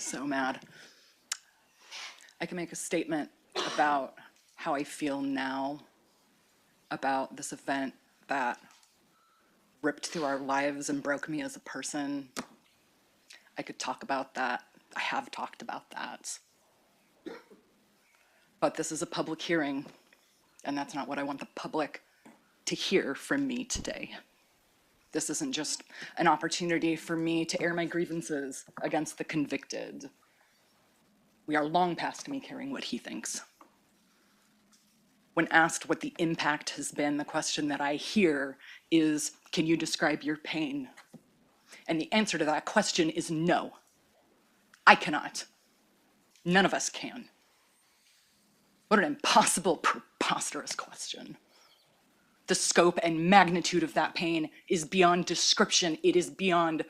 so mad. I can make a statement about how I feel now about this event that ripped through our lives and broke me as a person. I could talk about that. I have talked about that. But this is a public hearing, and that's not what I want the public to hear from me today. This isn't just an opportunity for me to air my grievances against the convicted. We are long past me caring what he thinks. When asked what the impact has been, the question that I hear is, can you describe your pain? And the answer to that question is no. I cannot. None of us can. What an impossible, preposterous question. The scope and magnitude of that pain is beyond description. It is beyond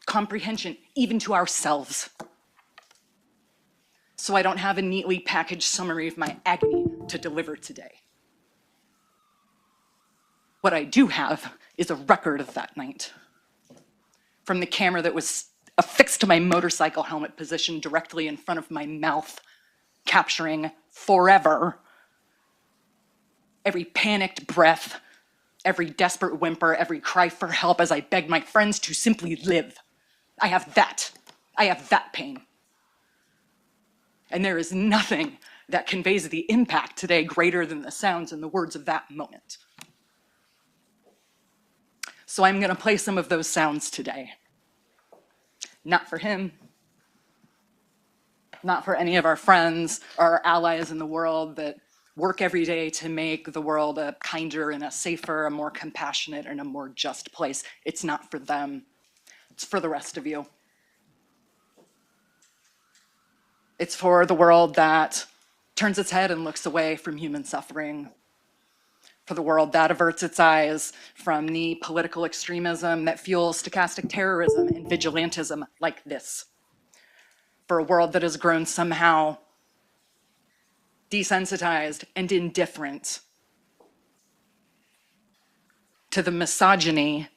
comprehension, even to ourselves. So I don't have a neatly packaged summary of my agony to deliver today. What I do have is a record of that night. From the camera that was affixed to my motorcycle helmet positioned directly in front of my mouth, capturing forever every panicked breath, every desperate whimper, every cry for help as I begged my friends to simply live. I have that. I have that pain. And there is nothing that conveys the impact today greater than the sounds and the words of that moment. So I'm going to play some of those sounds today. Not for him, not for any of our friends or our allies in the world that work every day to make the world a kinder and a safer, a more compassionate and a more just place. It's not for them. It's for the rest of you. It's for the world that turns its head and looks away from human suffering. For the world that averts its eyes from the political extremism that fuels stochastic terrorism and vigilantism like this. For a world that has grown somehow desensitized and indifferent to the misogyny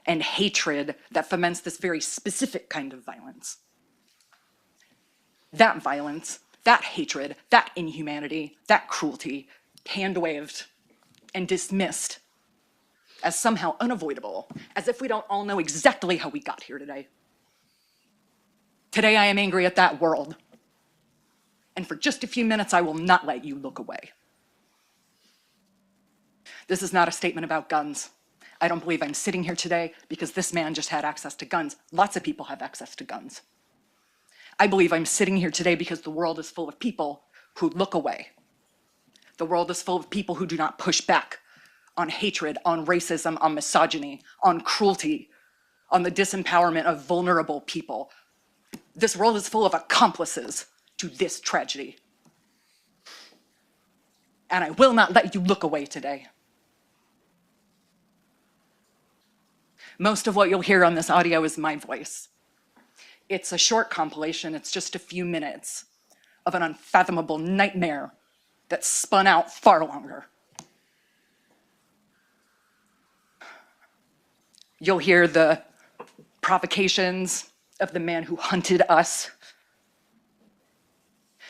and hatred that foments this very specific kind of violence. That violence, that hatred, that inhumanity, that cruelty, hand-waved and dismissed as somehow unavoidable, as if we don't all know exactly how we got here today. Today I am angry at that world. And for just a few minutes, I will not let you look away. This is not a statement about guns. I don't believe I'm sitting here today because this man just had access to guns. Lots of people have access to guns. I believe I'm sitting here today because the world is full of people who look away. The world is full of people who do not push back on hatred, on racism, on misogyny, on cruelty, on the disempowerment of vulnerable people. This world is full of accomplices to this tragedy. And I will not let you look away today. Most of what you'll hear on this audio is my voice. It's a short compilation, it's just a few minutes of an unfathomable nightmare that spun out far longer. You'll hear the provocations of the man who hunted us.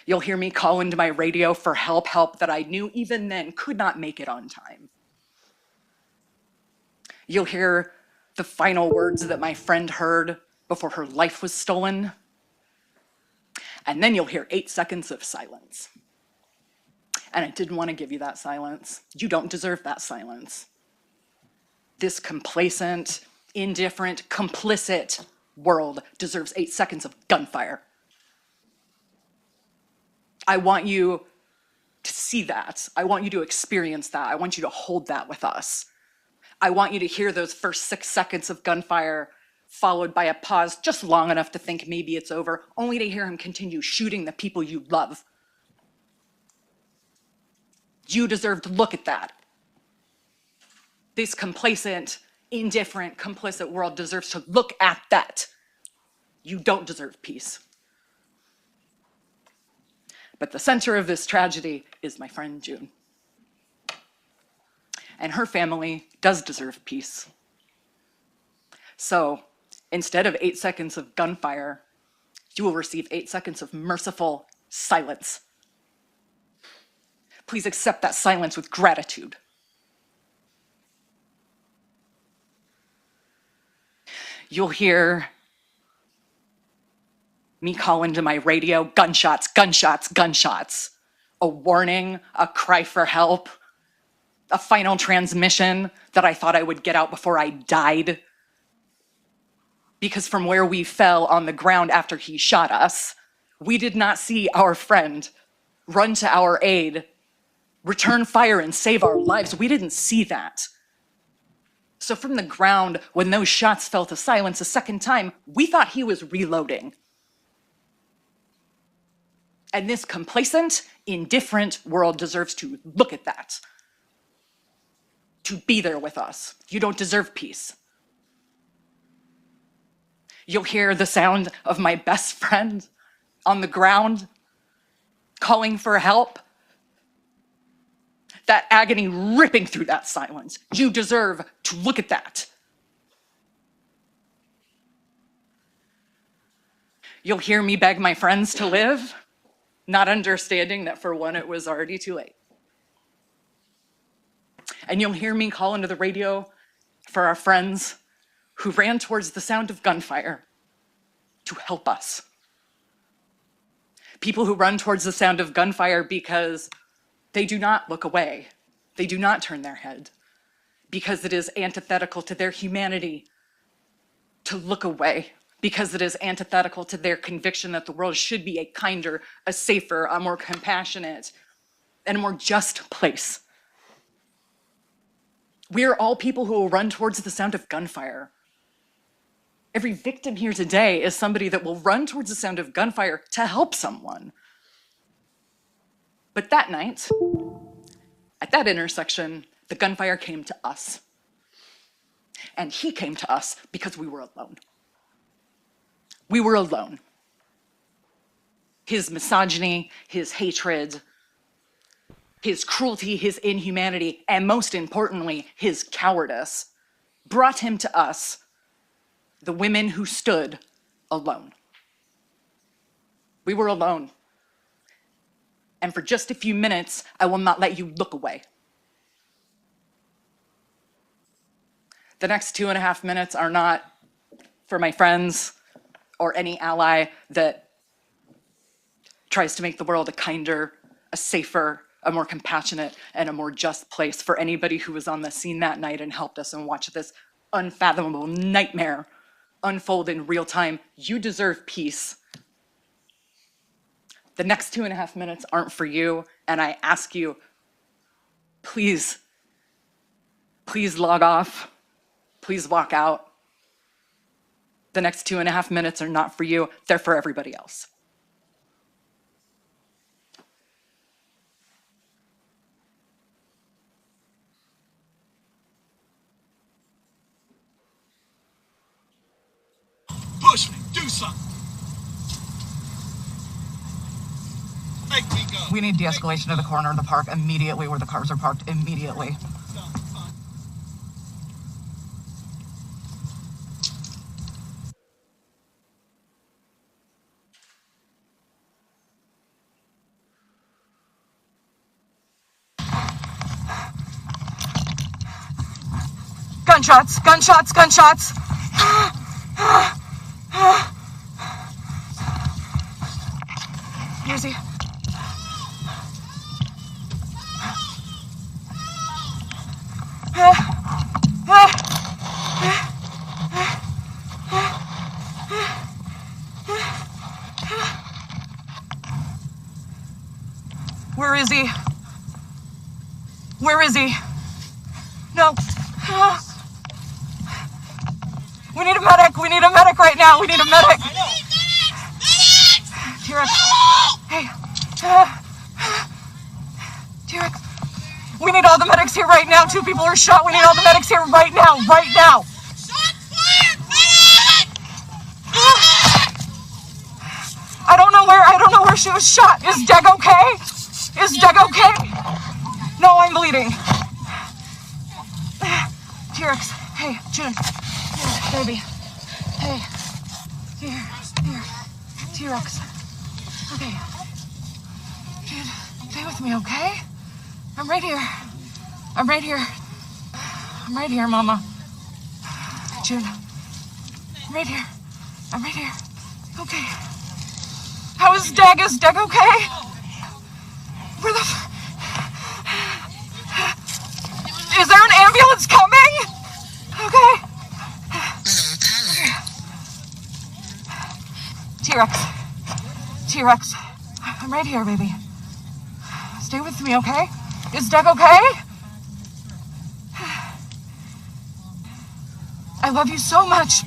You'll hear me call into my radio for help that I knew even then could not make it on time. You'll hear the final words that my friend heard before her life was stolen. And then you'll hear 8 seconds of silence. And I didn't want to give you that silence. You don't deserve that silence. This complacent, indifferent, complicit world deserves 8 seconds of gunfire. I want you to see that. I want you to experience that. I want you to hold that with us. I want you to hear those first 6 seconds of gunfire followed by a pause just long enough to think maybe it's over, only to hear him continue shooting the people you love. You deserve to look at that. This complacent, indifferent, complicit world deserves to look at that. You don't deserve peace. But the center of this tragedy is my friend June. And her family does deserve peace. So instead of 8 seconds of gunfire, You will receive 8 seconds of merciful silence. Please accept that silence with gratitude. You'll hear me call into my radio, gunshots, gunshots, gunshots. A warning, a cry for help, a final transmission that I thought I would get out before I died. Because from where we fell on the ground after he shot us, we did not see our friend run to our aid, return fire, and save our lives. We didn't see that. So from the ground, when those shots fell to silence a second time, we thought he was reloading. And this complacent, indifferent world deserves to look at that, to be there with us. You don't deserve peace. You'll hear the sound of my best friend on the ground calling for help. That agony ripping through that silence. You deserve to look at that. You'll hear me beg my friends to live, not understanding that for one, it was already too late. And you'll hear me call into the radio for our friends who ran towards the sound of gunfire to help us. People who run towards the sound of gunfire because they do not look away. They do not turn their head because it is antithetical to their humanity to look away, because it is antithetical to their conviction that the world should be a kinder, a safer, a more compassionate, and a more just place. We are all people who will run towards the sound of gunfire. Every victim here today is somebody that will run towards the sound of gunfire to help someone. But that night, at that intersection, the gunfire came to us. And he came to us because we were alone. We were alone. His misogyny, his hatred, his cruelty, his inhumanity, and most importantly, his cowardice brought him to us, the women who stood alone. We were alone. And for just a few minutes, I will not let you look away. The next 2.5 minutes are not for my friends or any ally that tries to make the world a kinder, a safer, a more compassionate, and a more just place for anybody who was on the scene that night and helped us and watched this unfathomable nightmare unfold in real time. You deserve peace. The next 2.5 minutes aren't for you, and I ask you, please, please log off. Please walk out. The next 2.5 minutes are not for you, they're for everybody else. Push me, do something. Make me go. We need de-escalation to the corner of the park immediately where the cars are parked immediately. Gunshots, gunshots, gunshots. Where is he? Where is he? Where is he? No. We need a medic. We need a medic right now. We need a medic. TRex. Hey. TRex. We need all the medics here right now. 2 people are shot. We need all the medics here right now. Right now. Shots fired! I don't know where she was shot. Is Deg okay? Is Deg okay? No, I'm bleeding. TRex. Hey, June. Here, baby. Hey. Here. T-Rex. Okay. Jude, stay with me, okay? I'm right here. I'm right here. I'm right here, Mama. Jude. I'm right here. I'm right here. Okay. How is Doug? Is Doug okay? Where the Is there an ambulance coming? Okay. T-Rex. T-Rex. I'm right here, baby. Stay with me, okay? Is Doug okay? I love you so much.